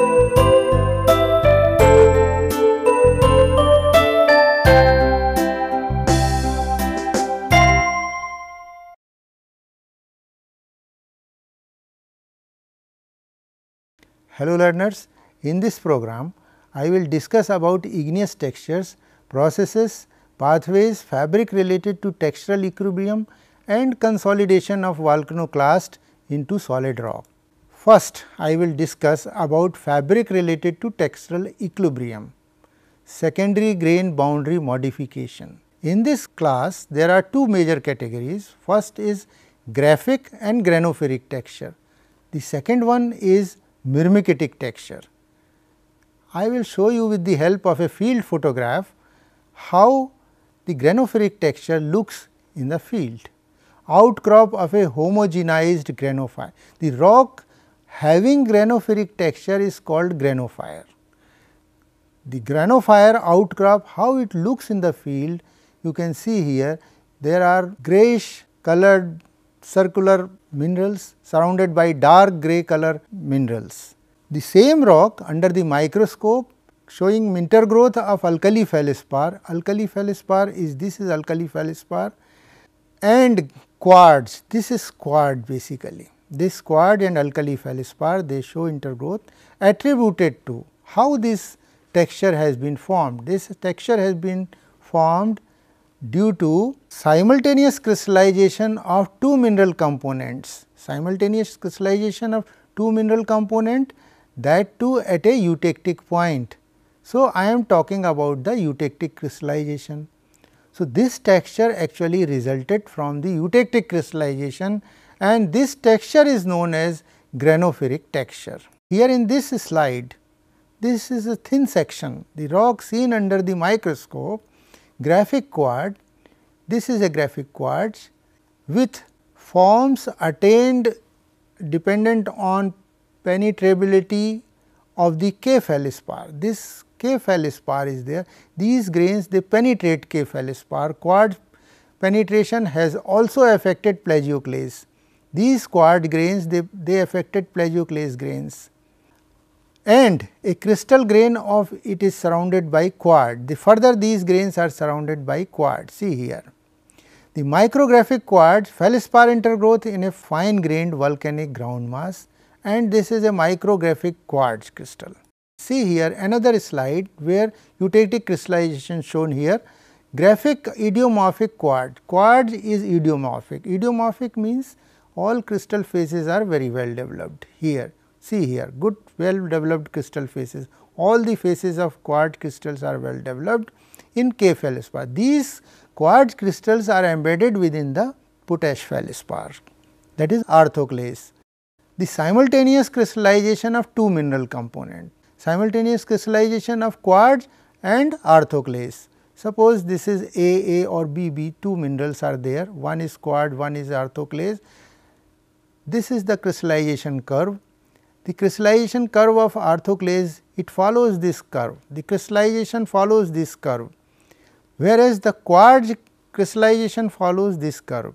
Hello learners, in this program I will discuss about igneous textures, processes, pathways, fabric related to textural equilibrium and consolidation of volcanoclast into solid rock. First I will discuss about fabric related to textural equilibrium, secondary grain boundary modification. In this class there are two major categories. First is graphic and granophoric texture. The second one is myrmecatic texture. I will show you with the help of a field photograph how the granophoric texture looks in the field. Outcrop of a homogenized granophyre. The rock having granophoric texture is called granophyre. The granophyre outcrop, how it looks in the field, you can see here there are grayish colored circular minerals surrounded by dark grey color minerals. The same rock under the microscope showing intergrowth of alkali feldspar. Alkali feldspar is alkali feldspar and quartz. This is quartz basically. This quartz and alkali feldspar, they show intergrowth attributed to how this texture has been formed. This texture has been formed due to simultaneous crystallization of two mineral components, simultaneous crystallization of two mineral component, that too at a eutectic point. So, I am talking about the eutectic crystallization. So, this texture actually resulted from the eutectic crystallization and this texture is known as granophoric texture. Here in this slide, this is a thin section, the rock seen under the microscope, graphic quartz. This is a graphic quartz with forms attained dependent on penetrability of the K feldspar. This K feldspar is there. These grains they penetrate K feldspar. Quartz penetration has also affected plagioclase. These quartz grains they affected plagioclase grains. And a crystal grain of it is surrounded by quartz. Further these grains are surrounded by quartz. See here. The micrographic quartz feldspar intergrowth in a fine grained volcanic ground mass and this is a micrographic quartz crystal. See here another slide where eutectic crystallization shown here. Graphic idiomorphic quartz. Quartz is idiomorphic. Idiomorphic means all crystal faces are very well developed here. See here, good well developed crystal faces, all the faces of quartz crystals are well developed in K feldspar. These quartz crystals are embedded within the potash feldspar, that is orthoclase. The simultaneous crystallization of two mineral components, simultaneous crystallization of quartz and orthoclase. Suppose this is A or B, two minerals are there, one is quartz, one is orthoclase. This is the crystallization curve. The crystallization curve of orthoclase, it follows this curve, the crystallization follows this curve, whereas the quartz crystallization follows this curve.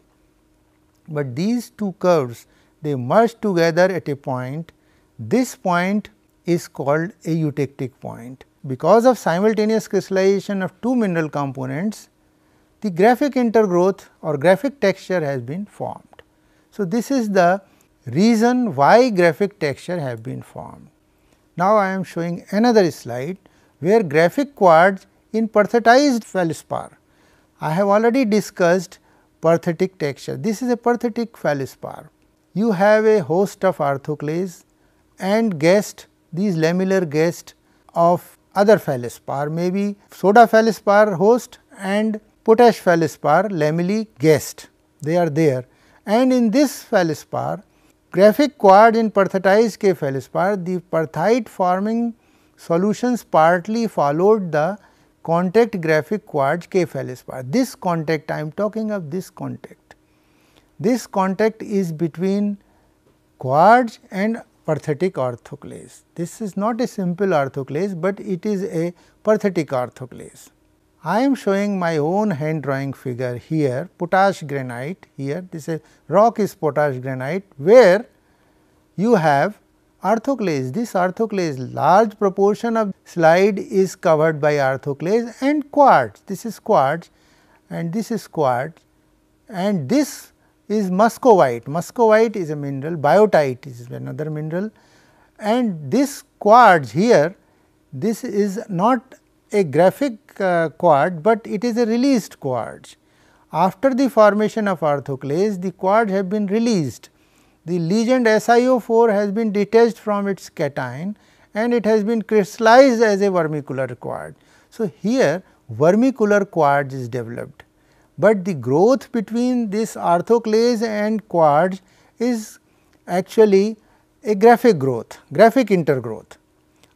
But these two curves they merge together at a point. This point is called a eutectic point. Because of simultaneous crystallization of two mineral components, the graphic intergrowth or graphic texture has been formed. So, this is the reason why graphic texture have been formed. Now, I am showing another slide where graphic quartz in perthetized feldspar. I have already discussed perthetic texture. This is a perthetic feldspar. You have a host of orthoclase and guest, these lamellar guest of other feldspar, maybe soda feldspar host and potash feldspar lamellae guest, they are there. And in this feldspar, graphic quartz in perthetized K feldspar, the perthite forming solutions partly followed the contact graphic quartz K feldspar. This contact, I am talking of this contact. This contact is between quartz and perthetic orthoclase. This is not a simple orthoclase, but it is a perthetic orthoclase. I am showing my own hand drawing figure here, potash granite here, this rock is potash granite, where you have orthoclase. This orthoclase, large proportion of slide is covered by orthoclase and quartz. This is quartz and this is quartz, and this is muscovite. Muscovite is a mineral, biotite is another mineral, and this quartz here, this is not a graphic quartz, but it is a released quartz. After the formation of orthoclase, the quartz have been released. The legend SiO4 has been detached from its cation and it has been crystallized as a vermicular quartz. So, here vermicular quartz is developed, but the growth between this orthoclase and quartz is actually a graphic growth, graphic intergrowth.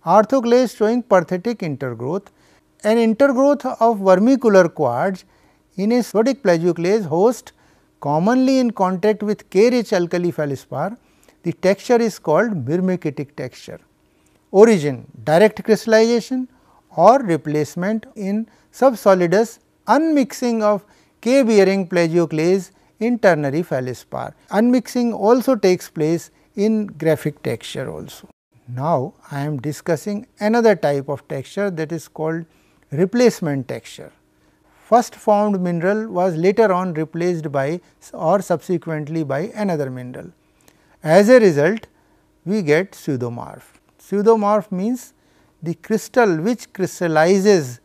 Orthoclase showing perthetic intergrowth. An intergrowth of vermicular quartz in a sodic plagioclase host commonly in contact with K-rich alkali feldspar, the texture is called myrmecatic texture. Origin, direct crystallization or replacement in subsolidus unmixing of K bearing plagioclase in ternary feldspar. Unmixing also takes place in graphic texture also. Now, I am discussing another type of texture, that is called replacement texture. First formed mineral was later on replaced by or subsequently by another mineral. As a result, we get pseudomorph. Pseudomorph means the crystal which crystallizes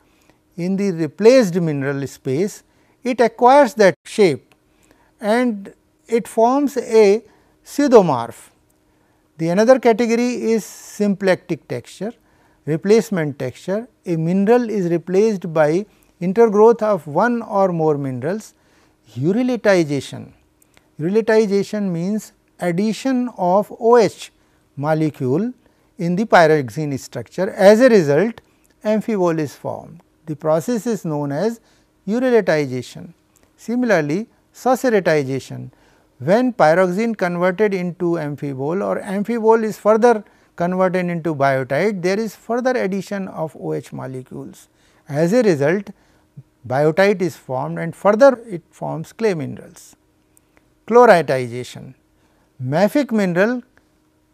in the replaced mineral space, it acquires that shape and it forms a pseudomorph. The another category is symplectic texture, replacement texture. A mineral is replaced by intergrowth of one or more minerals. Uriletization. Uriletization means addition of OH molecule in the pyroxene structure. As a result, amphibole is formed. The process is known as uriletization. Similarly, sauceratization, when pyroxene converted into amphibole or amphibole is further converted into biotite, there is further addition of OH molecules. As a result, biotite is formed and further it forms clay minerals. Chloritization, mafic mineral,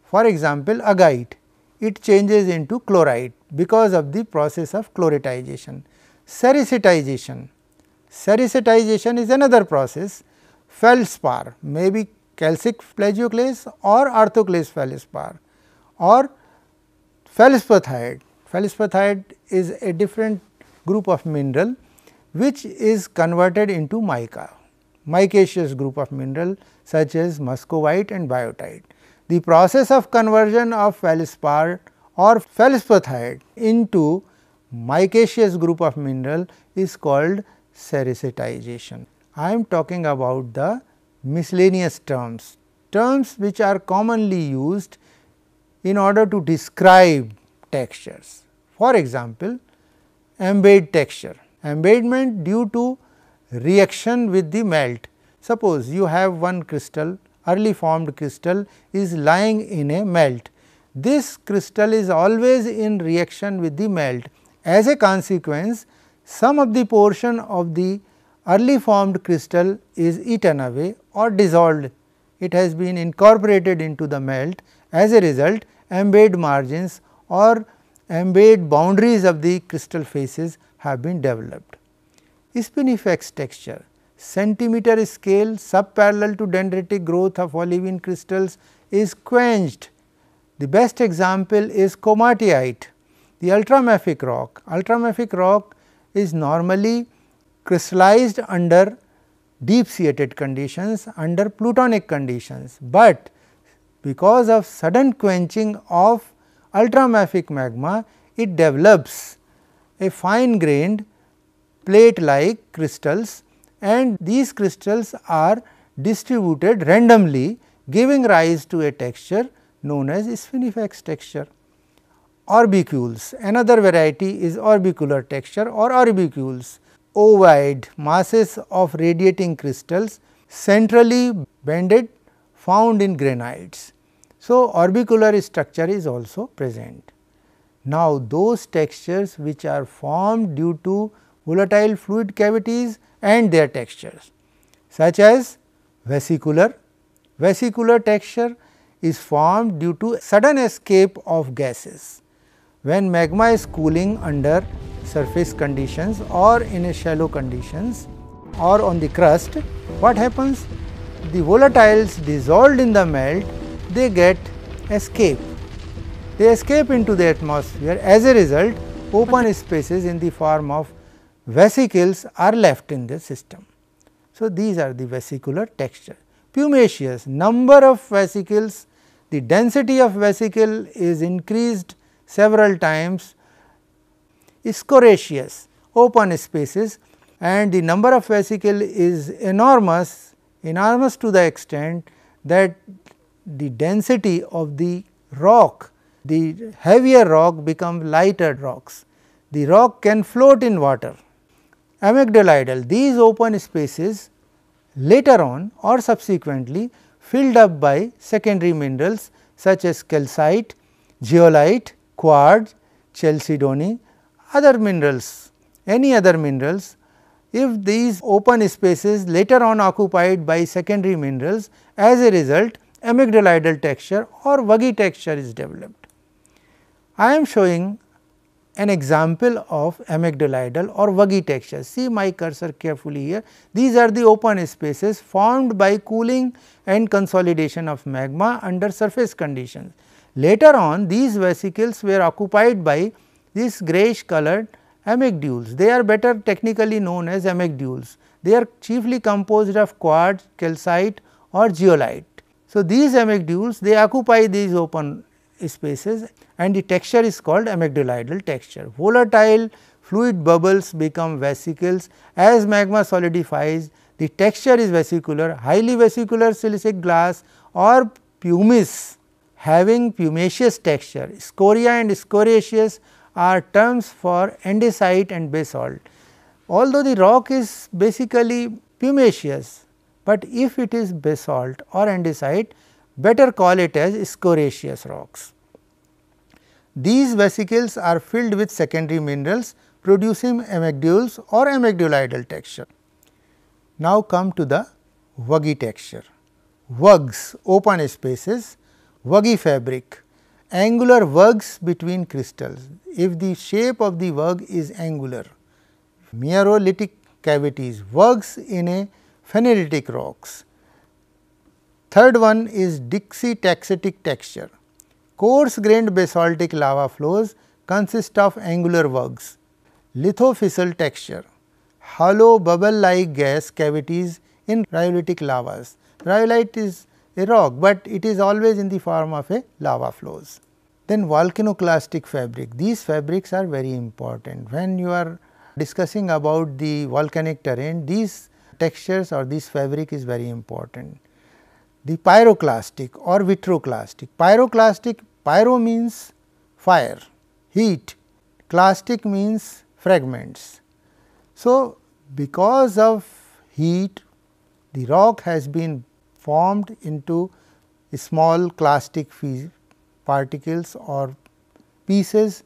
for example, agate, it changes into chlorite because of the process of chloritization. Sericitization, sericitization is another process. Feldspar may be calcic plagioclase or orthoclase feldspar or feldspathoid. Feldspathoid is a different group of mineral which is converted into mica, micaceous group of mineral such as muscovite and biotite. The process of conversion of feldspar or feldspathoid into micaceous group of mineral is called sericitization. I am talking about the miscellaneous terms, terms which are commonly used in order to describe textures. For example, embayed texture, embayment due to reaction with the melt. Suppose you have one crystal, early formed crystal is lying in a melt. This crystal is always in reaction with the melt. As a consequence, some of the portion of the early formed crystal is eaten away or dissolved. It has been incorporated into the melt. As a result, embayed margins or embayed boundaries of the crystal faces have been developed. Spinifex texture, centimeter scale subparallel to dendritic growth of olivine crystals is quenched. The best example is komatiite, the ultramafic rock. Ultramafic rock is normally crystallized under deep seated conditions, under plutonic conditions, but because of sudden quenching of ultramafic magma, it develops a fine grained plate like crystals, and these crystals are distributed randomly, giving rise to a texture known as spinifex texture. Orbicules, another variety is orbicular texture or orbicules, ovoid masses of radiating crystals centrally bended found in granites. So, orbicular structure is also present. Now, those textures which are formed due to volatile fluid cavities and their textures, such as vesicular. Vesicular texture is formed due to sudden escape of gases. When magma is cooling under surface conditions or in a shallow conditions or on the crust, what happens? The volatiles dissolved in the melt, they get escape. They escape into the atmosphere. As a result, open spaces in the form of vesicles are left in the system. So, these are the vesicular texture. Pumiceous, number of vesicles, the density of vesicle is increased several times. Scoriaceous, open spaces, and the number of vesicle is enormous to the extent that the density of the rock, the heavier rock become lighter rocks. The rock can float in water. Amygdaloidal, these open spaces later on or subsequently filled up by secondary minerals such as calcite, zeolite, quartz, chalcedony, other minerals, any other minerals. If these open spaces later on occupied by secondary minerals, as a result amygdaloidal texture or vuggy texture is developed. I am showing an example of amygdaloidal or vuggy texture. See my cursor carefully here. These are the open spaces formed by cooling and consolidation of magma under surface conditions. Later on, these vesicles were occupied by these greyish colored amygdules. They are better technically known as amygdules. They are chiefly composed of quartz, calcite or zeolite. So, these amygdules, they occupy these open spaces and the texture is called amygdaloidal texture. Volatile fluid bubbles become vesicles. As magma solidifies, the texture is vesicular. Highly vesicular silicic glass or pumice having pumiceous texture. Scoria and scoriaceous are terms for andesite and basalt. Although the rock is basically pumiceous, but if it is basalt or andesite, better call it as scoriaceous rocks. These vesicles are filled with secondary minerals producing amygdules or amygdaloidal texture. Now come to the vuggy texture. Vugs, open spaces, vuggy fabric, angular vugs between crystals. If the shape of the vug is angular, merolytic cavities, vugs in a phenolitic rocks. Third one is dixie-taxitic texture. Coarse grained basaltic lava flows consist of angular vugs. Lithofissile texture, hollow bubble like gas cavities in rhyolitic lavas. Rhyolite is a rock, but it is always in the form of a lava flows. Then volcanoclastic fabric, these fabrics are very important. When you are discussing about the volcanic terrain, these textures or this fabric is very important. The pyroclastic or vitroclastic. Pyroclastic, pyro means fire, heat, clastic means fragments. So, because of heat, the rock has been formed into small clastic particles or pieces,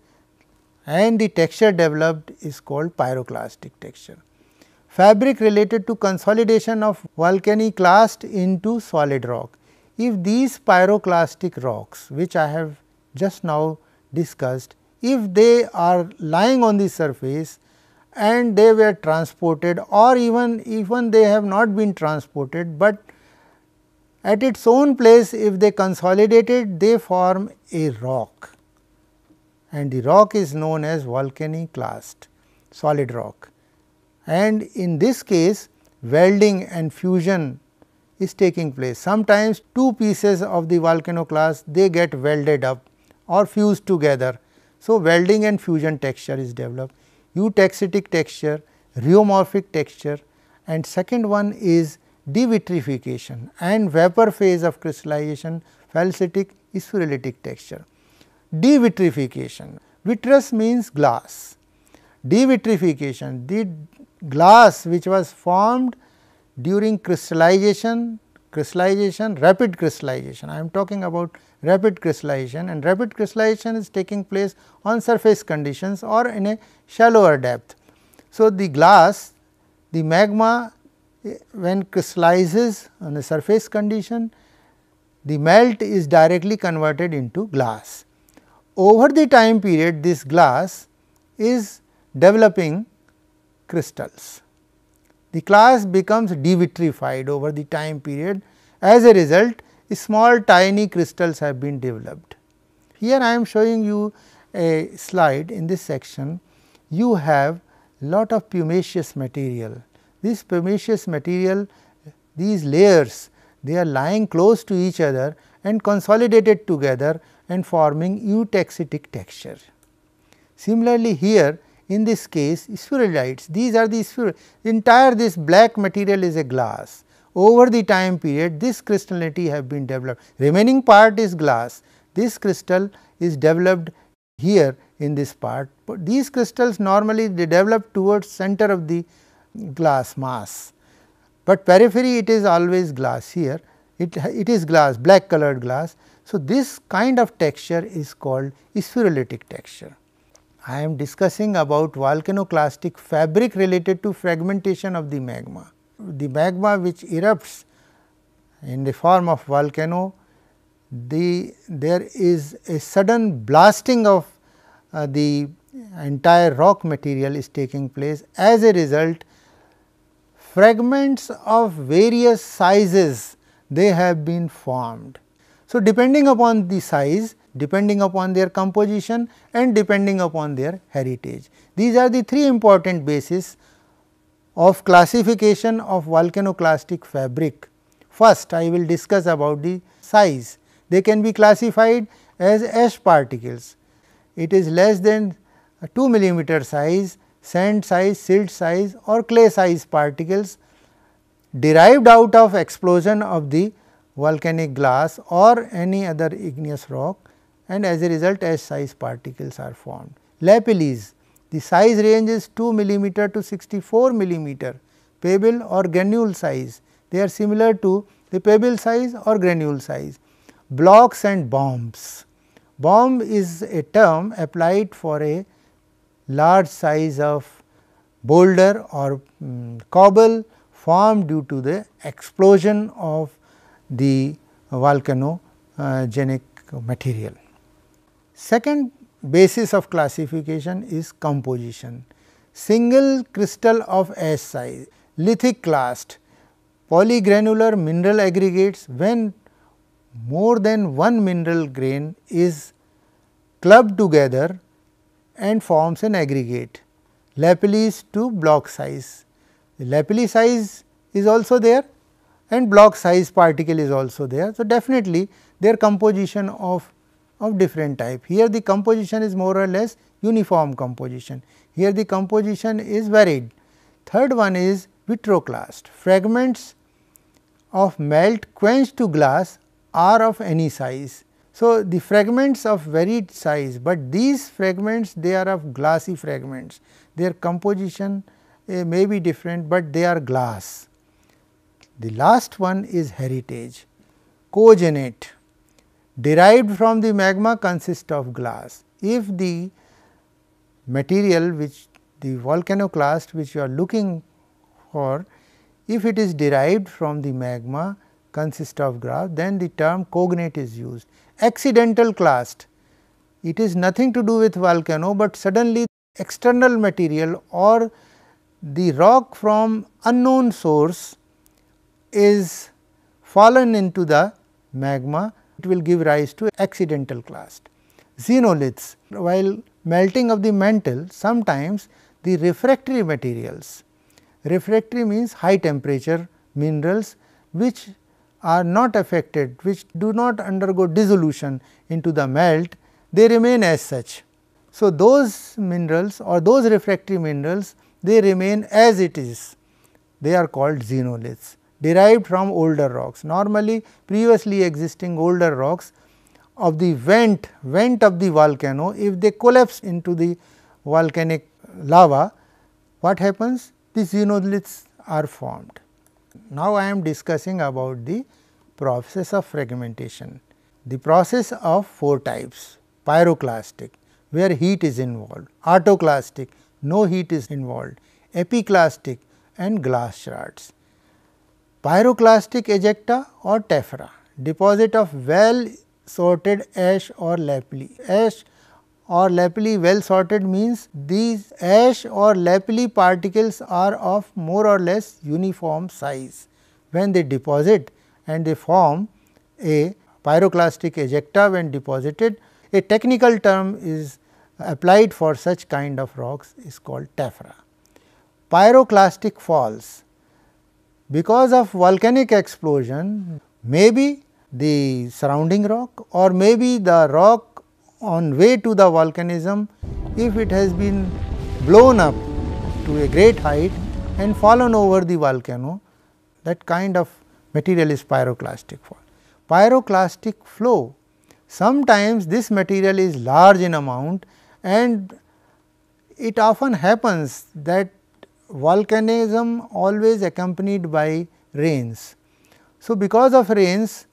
and the texture developed is called pyroclastic texture. Fabric related to consolidation of volcaniclast into solid rock. If these pyroclastic rocks, which I have just now discussed, if they are lying on the surface and they were transported, or even they have not been transported, but at its own place if they consolidated, they form a rock, and the rock is known as volcaniclast, solid rock. And in this case, welding and fusion is taking place. Sometimes two pieces of the volcanoclast, they get welded up or fused together. So, welding and fusion texture is developed. Eutaxitic texture, rheomorphic texture, and second one is devitrification and vapor phase of crystallization, felsitic spherulitic texture. Devitrification, vitreous means glass. Devitrification, the glass which was formed during crystallization, rapid crystallization. I am talking about rapid crystallization, and rapid crystallization is taking place on surface conditions or in a shallower depth. So, the glass, the magma when crystallizes on a surface condition, the melt is directly converted into glass. Over the time period, this glass is developing crystals. The glass becomes devitrified over the time period. As a result, small tiny crystals have been developed. Here I am showing you a slide. In this section, you have lot of pumiceous material. This pumiceous material, these layers, they are lying close to each other and consolidated together and forming eutextic texture. Similarly, here in this case spherulites, these are the entire this black material is a glass. Over the time period, this crystallinity have been developed, remaining part is glass. This crystal is developed here in this part, but these crystals normally they develop towards center of the glass mass, but periphery it is always glass. Here it is glass, black colored glass. So, this kind of texture is called spherulitic texture. I am discussing about volcanoclastic fabric related to fragmentation of the magma. The magma which erupts in the form of volcano, there is a sudden blasting of the entire rock material is taking place. As a result, fragments of various sizes they have been formed. So, depending upon the size, depending upon their composition and depending upon their heritage. These are the three important bases of classification of volcanoclastic fabric. First, I will discuss about the size. They can be classified as ash particles. It is less than 2 millimeter size, sand size, silt size or clay size particles derived out of explosion of the volcanic glass or any other igneous rock, and as a result ash size particles are formed. Lapillis, the size range is 2 millimeter to 64 millimeter, pebble or granule size. They are similar to the pebble size or granule size. Blocks and bombs. Bomb is a term applied for a large size of boulder or cobble formed due to the explosion of the volcanogenic material. Second basis of classification is composition. Single crystal of ash size, lithic clast, polygranular mineral aggregates when more than one mineral grain is clubbed together and forms an aggregate. Lapillis to block size. The lapilli size is also there and block size particle is also there. So, definitely their composition of different type. Here the composition is more or less uniform composition. Here the composition is varied. Third one is vitroclast. Fragments of melt quenched to glass are of any size. So, the fragments of varied size, but these fragments they are of glassy fragments. Their composition may be different, but they are glass. The last one is heritage. Cogenate, derived from the magma, consists of glass. If the material which the volcanoclast which you are looking for, if it is derived from the magma consists of glass, then the term cognate is used. Accidental clast, it is nothing to do with volcano, but suddenly external material or the rock from unknown source is fallen into the magma, it will give rise to accidental clast. Xenoliths, while melting of the mantle, sometimes the refractory materials, refractory means high temperature minerals which are not affected, which do not undergo dissolution into the melt, they remain as such. So, those minerals or those refractory minerals they remain as it is, they are called xenoliths, derived from older rocks. Normally previously existing older rocks of the vent of the volcano, if they collapse into the volcanic lava, what happens? These xenoliths are formed. Now, I am discussing about the process of fragmentation. The process of four types: pyroclastic, where heat is involved; autoclastic, no heat is involved; epiclastic and glass shards. Pyroclastic ejecta or tephra. deposit of well sorted ash or lapilli. Ash or lapilli well sorted means these ash or lapilli particles are of more or less uniform size. When they deposit and they form a pyroclastic ejecta when deposited, a technical term is applied for such kind of rocks is called tephra. Pyroclastic falls. Because of volcanic explosion, maybe the surrounding rock or maybe the rock on way to the volcanism, if it has been blown up to a great height and fallen over the volcano, that kind of material is pyroclastic fall. Pyroclastic flow. Sometimes this material is large in amount and it often happens that volcanism always accompanied by rains. So, because of rains,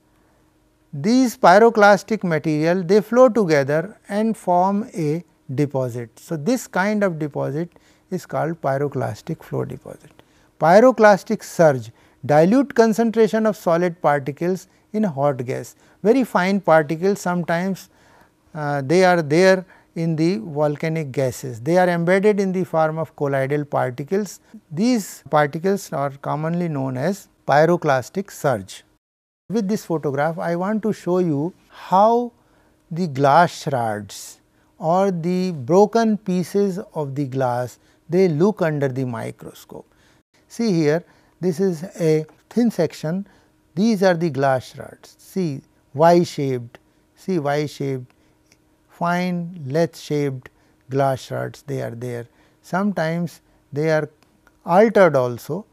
these pyroclastic material they flow together and form a deposit. So, this kind of deposit is called pyroclastic flow deposit. Pyroclastic surge, dilute concentration of solid particles in hot gas, very fine particles, sometimes they are there in the volcanic gases. They are embedded in the form of colloidal particles. These particles are commonly known as pyroclastic surge. With this photograph, I want to show you how the glass shards or the broken pieces of the glass, they look under the microscope. See here, this is a thin section, these are the glass shards. See Y shaped, see Y shaped, fine lathe shaped glass shards, they are there. Sometimes they are altered also.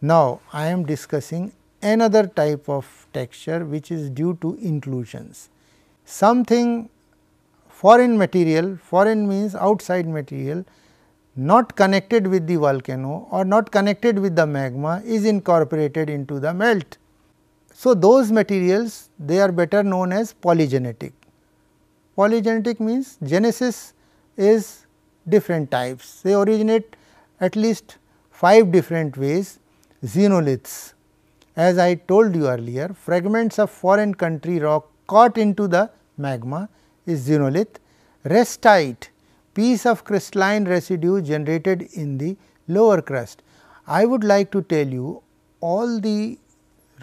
Now, I am discussing another type of texture which is due to inclusions. Something foreign material, foreign means outside material, not connected with the volcano or not connected with the magma is incorporated into the melt. So, those materials they are better known as polygenetic. Polygenetic means genesis is different types, they originate at least 5 different ways. Xenoliths, as I told you earlier, fragments of foreign country rock caught into the magma is xenolith. Restite, piece of crystalline residue generated in the lower crust. I would like to tell you all the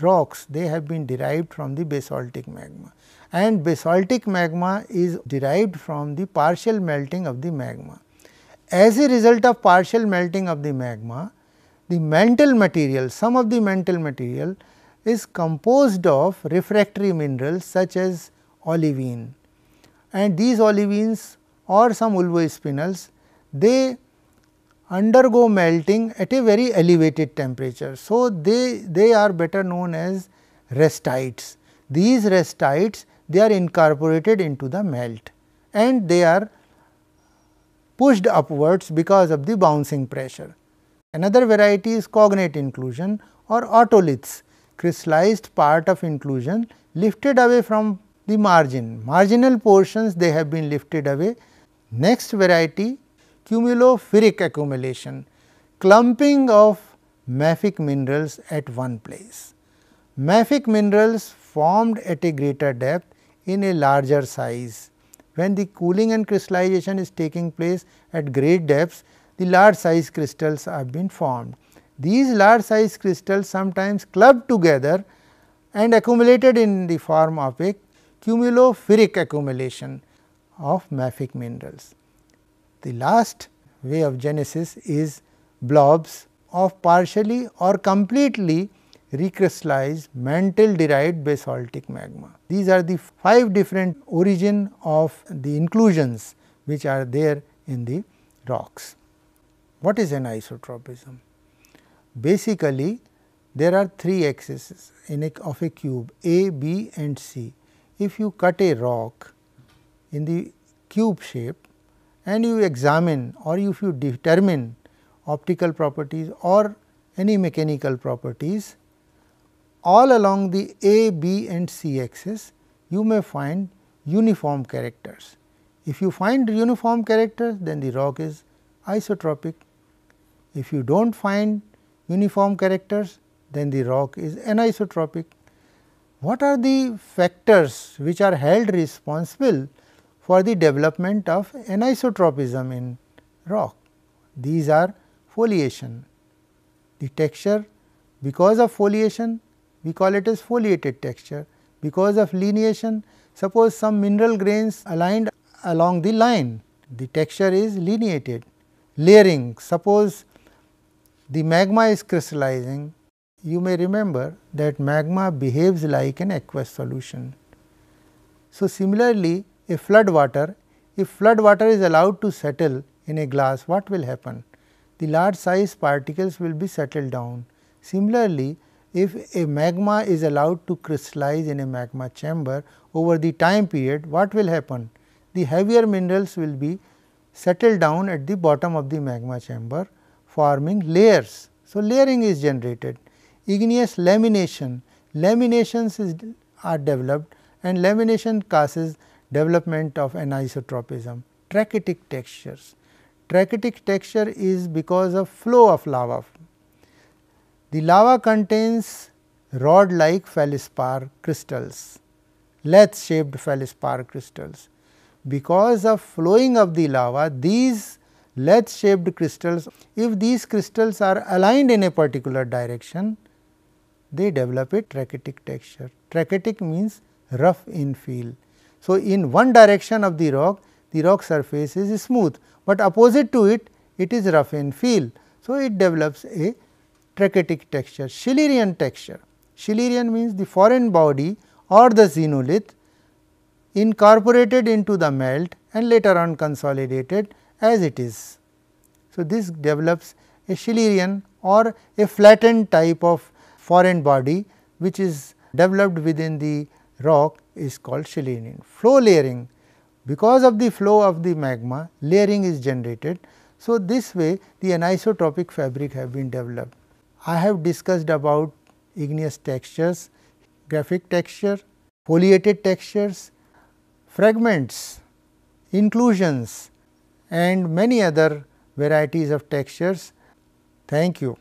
rocks they have been derived from the basaltic magma, and basaltic magma is derived from the partial melting of the magma. As a result of partial melting of the magma, the mantle material, some of the mantle material is composed of refractory minerals such as olivine, and these olivines or some ulvospinels, they undergo melting at a very elevated temperature. So, they are better known as restites. These restites they are incorporated into the melt and they are pushed upwards because of the bouncing pressure. Another variety is cognate inclusion or otoliths, crystallized part of inclusion lifted away from the margin, marginal portions they have been lifted away. Next variety, cumulophoric accumulation, clumping of mafic minerals at one place. Mafic minerals formed at a greater depth in a larger size. When the cooling and crystallization is taking place at great depths, the large size crystals have been formed. These large size crystals sometimes clubbed together and accumulated in the form of a cumulophoric accumulation of mafic minerals. The last way of genesis is blobs of partially or completely recrystallized mantle derived basaltic magma. These are the 5 different origin of the inclusions which are there in the rocks. What is anisotropism? Basically, there are 3 axes of a cube A, B and C. If you cut a rock in the cube shape and you examine or if you determine optical properties or any mechanical properties, all along the A, B and C axis you may find uniform characters. If you find uniform characters, then the rock is isotropic. If you do not find uniform characters, then the rock is anisotropic. What are the factors which are held responsible for the development of anisotropism in rock? These are foliation. The texture, because of foliation, we call it as foliated texture. Because of lineation, suppose some mineral grains aligned along the line, the texture is lineated. Layering, suppose the magma is crystallizing, you may remember that magma behaves like an aqueous solution. So, similarly, a flood water, if flood water is allowed to settle in a glass, what will happen? The large size particles will be settled down. Similarly, if a magma is allowed to crystallize in a magma chamber over the time period, what will happen? The heavier minerals will be settled down at the bottom of the magma chamber, forming layers. So, layering is generated. Igneous lamination, laminations are developed, and lamination causes development of anisotropism. Trachytic textures, trachytic texture is because of flow of lava. The lava contains rod like feldspar crystals, lathe shaped feldspar crystals. Because of flowing of the lava, these lathe shaped crystals, if these crystals are aligned in a particular direction, they develop a trachytic texture. Trachytic means rough in feel. So, in one direction of the rock surface is smooth, but opposite to it, it is rough in feel. So, it develops a trachytic texture. Schillerian texture, Schillerian means the foreign body or the xenolith incorporated into the melt and later on consolidated as it is. So, this develops a Schillerian or a flattened type of foreign body, which is developed within the rock, is called Schillerian. Flow layering, because of the flow of the magma, layering is generated. So, this way the anisotropic fabric have been developed. I have discussed about igneous textures, graphic texture, foliated textures, fragments, inclusions and many other varieties of textures. Thank you.